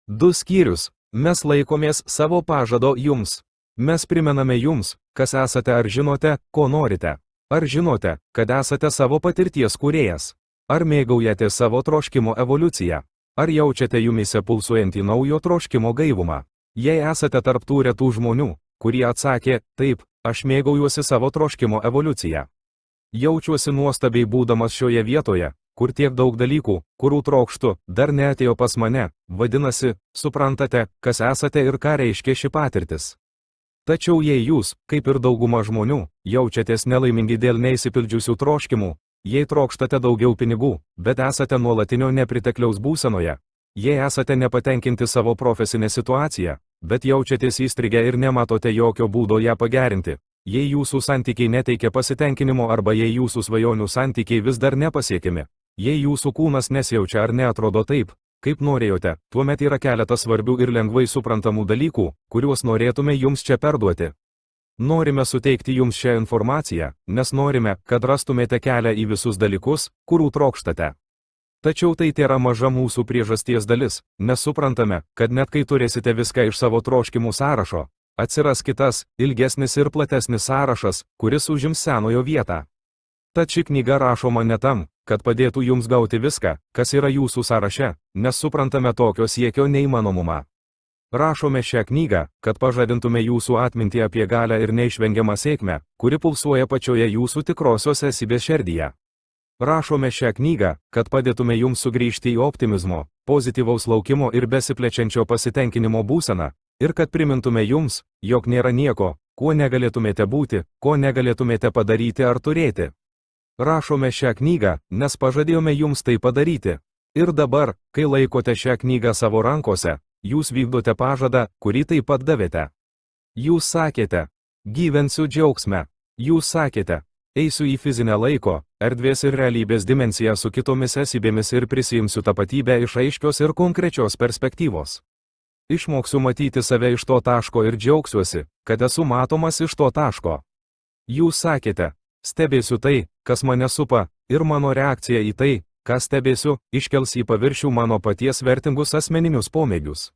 2 skyrius. Mes laikomės savo pažado jums. Mes primename jums, kas esate ar žinote, ko norite. Ar žinote, kad esate savo patirties kūrėjas? Ar mėgaujate savo troškimo evoliuciją? Ar jaučiate jumise pulsuojantį naujo troškimo gaivumą? Jei esate tarp tų retų žmonių, kurie atsakė, taip, aš mėgaujuosi savo troškimo evoliuciją. Jaučiuosi nuostabiai būdamas šioje vietoje, kur tiek daug dalykų, kurių trokštu, dar neatėjo pas mane, vadinasi, suprantate, kas esate ir ką reiškia ši patirtis. Tačiau jei jūs, kaip ir dauguma žmonių, jaučiatės nelaimingi dėl neįsipildžiusių troškimų, jei trokštate daugiau pinigų, bet esate nuolatinio nepritekliaus būsenoje, jei esate nepatenkinti savo profesinę situaciją, bet jaučiatės įstrigę ir nematote jokio būdo ją pagerinti, jei jūsų santykiai neteikia pasitenkinimo arba jei jūsų svajonių santykiai vis dar nepasiekiami, jei jūsų kūnas nesijaučia ar neatrodo taip, kaip norėjote, tuomet yra keletas svarbių ir lengvai suprantamų dalykų, kuriuos norėtume jums čia perduoti. Norime suteikti jums šią informaciją, nes norime, kad rastumėte kelią į visus dalykus, kurių trokštate. Tačiau tai tėra maža mūsų priežasties dalis, nes suprantame, kad net kai turėsite viską iš savo troškimų sąrašo, atsiras kitas, ilgesnis ir platesnis sąrašas, kuris užims senojo vietą. Tad ši knyga rašoma ne tam, kad padėtų jums gauti viską, kas yra jūsų sąraše, nes suprantame tokio siekio neįmanomumą. Rašome šią knygą, kad pažadintume jūsų atmintį apie galią ir neišvengiamą sėkmę, kuri pulsuoja pačioje jūsų tikrosios esybės širdyje. Rašome šią knygą, kad padėtume jums sugrįžti į optimizmo, pozityvaus laukimo ir besiplečiančio pasitenkinimo būseną, ir kad primintume jums, jog nėra nieko, kuo negalėtumėte būti, ko negalėtumėte padaryti ar turėti. Rašome šią knygą, nes pažadėjome jums tai padaryti. Ir dabar, kai laikote šią knygą savo rankose, jūs vykdote pažadą, kurį taip pat davėte. Jūs sakėte, gyvensiu džiaugsme. Jūs sakėte, eisiu į fizinę laiko, erdvės ir realybės dimensiją su kitomis esybėmis ir prisiimsiu tapatybę iš aiškios ir konkrečios perspektyvos. Išmoksiu matyti save iš to taško ir džiaugsiuosi, kad esu matomas iš to taško. Jūs sakėte, stebėsiu tai, kas mane supa, ir mano reakcija į tai, ką stebėsiu, iškels į paviršių mano paties vertingus asmeninius pomėgius.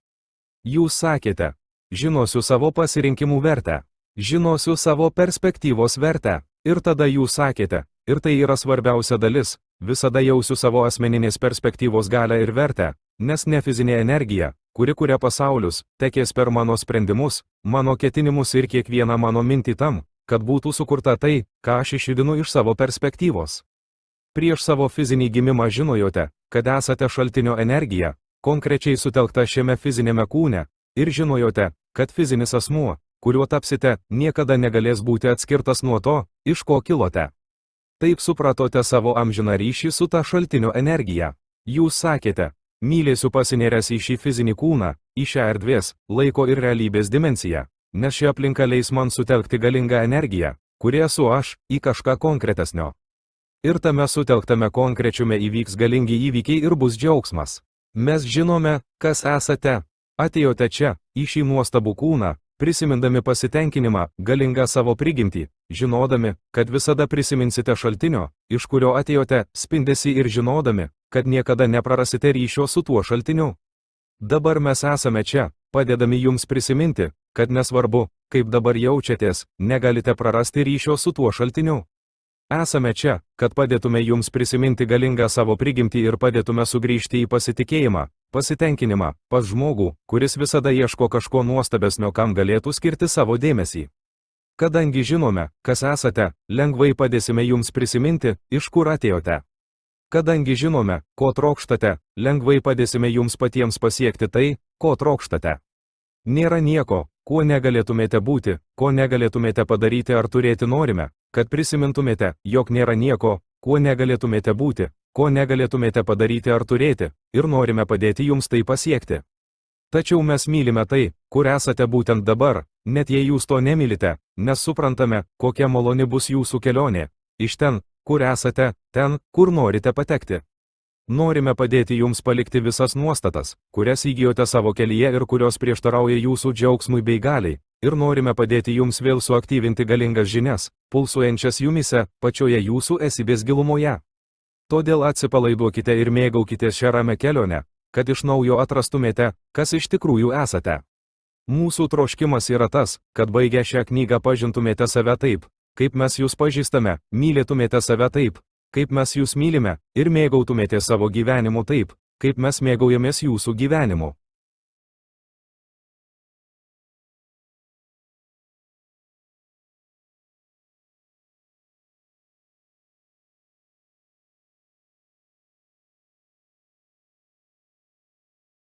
Jūs sakėte, žinosiu savo pasirinkimų vertę, žinosiu savo perspektyvos vertę, ir tada jūs sakėte, ir tai yra svarbiausia dalis, visada jausiu savo asmeninės perspektyvos galią ir vertę, nes ne fizinė energija, kuri kuria pasaulius, tekės per mano sprendimus, mano ketinimus ir kiekvieną mano mintį tam, kad būtų sukurta tai, ką aš išjudinu iš savo perspektyvos. Prieš savo fizinį gimimą žinojote, kad esate šaltinio energija, konkrečiai sutelkta šiame fizinėme kūne, ir žinojote, kad fizinis asmuo, kuriuo tapsite, niekada negalės būti atskirtas nuo to, iš ko kilote. Taip supratote savo amžiną ryšį su ta šaltinio energija. Jūs sakėte, mylėsiu pasinėręs į šį fizinį kūną, į šią erdvės, laiko ir realybės dimensiją, nes ši aplinka leis man sutelkti galingą energiją, kuri esu aš, į kažką konkretesnio. Ir tame sutelktame konkrečiume įvyks galingi įvykiai ir bus džiaugsmas. Mes žinome, kas esate. Atėjote čia, į šį nuostabų kūną, prisimindami pasitenkinimą, galingą savo prigimtį, žinodami, kad visada prisiminsite šaltinio, iš kurio atėjote, spindesį ir žinodami, kad niekada neprarasite ryšio su tuo šaltiniu. Dabar mes esame čia, padedami jums prisiminti, kad nesvarbu, kaip dabar jaučiatės, negalite prarasti ryšio su tuo šaltiniu. Esame čia, kad padėtume jums prisiminti galingą savo prigimtį ir padėtume sugrįžti į pasitikėjimą, pasitenkinimą, pas žmogų, kuris visada ieško kažko nuostabesnio, kam galėtų skirti savo dėmesį. Kadangi žinome, kas esate, lengvai padėsime jums prisiminti, iš kur atėjote. Kadangi žinome, ko trokštate, lengvai padėsime jums patiems pasiekti tai, ko trokštate. Nėra nieko, kuo negalėtumėte būti, ko negalėtumėte padaryti ar turėti norime, kad prisimintumėte, jog nėra nieko, kuo negalėtumėte būti, ko negalėtumėte padaryti ar turėti, ir norime padėti jums tai pasiekti. Tačiau mes mylime tai, kur esate būtent dabar, net jei jūs to nemylite, nes suprantame, kokia maloni bus jūsų kelionė, iš ten, kur esate, ten, kur norite patekti. Norime padėti jums palikti visas nuostatas, kurias įgijote savo kelyje ir kurios prieštarauja jūsų džiaugsmui bei galiai, ir norime padėti jums vėl suaktyvinti galingas žinias, pulsuojančias jumise, pačioje jūsų esybės gilumoje. Todėl atsipalaiduokite ir mėgaukite šią ramią kelionę, kad iš naujo atrastumėte, kas iš tikrųjų esate. Mūsų troškimas yra tas, kad baigę šią knygą pažintumėte save taip, kaip mes jūs pažįstame, mylėtumėte save taip, kaip mes jūs mylime, ir mėgautumėte savo gyvenimu taip, kaip mes mėgaujamės jūsų gyvenimu.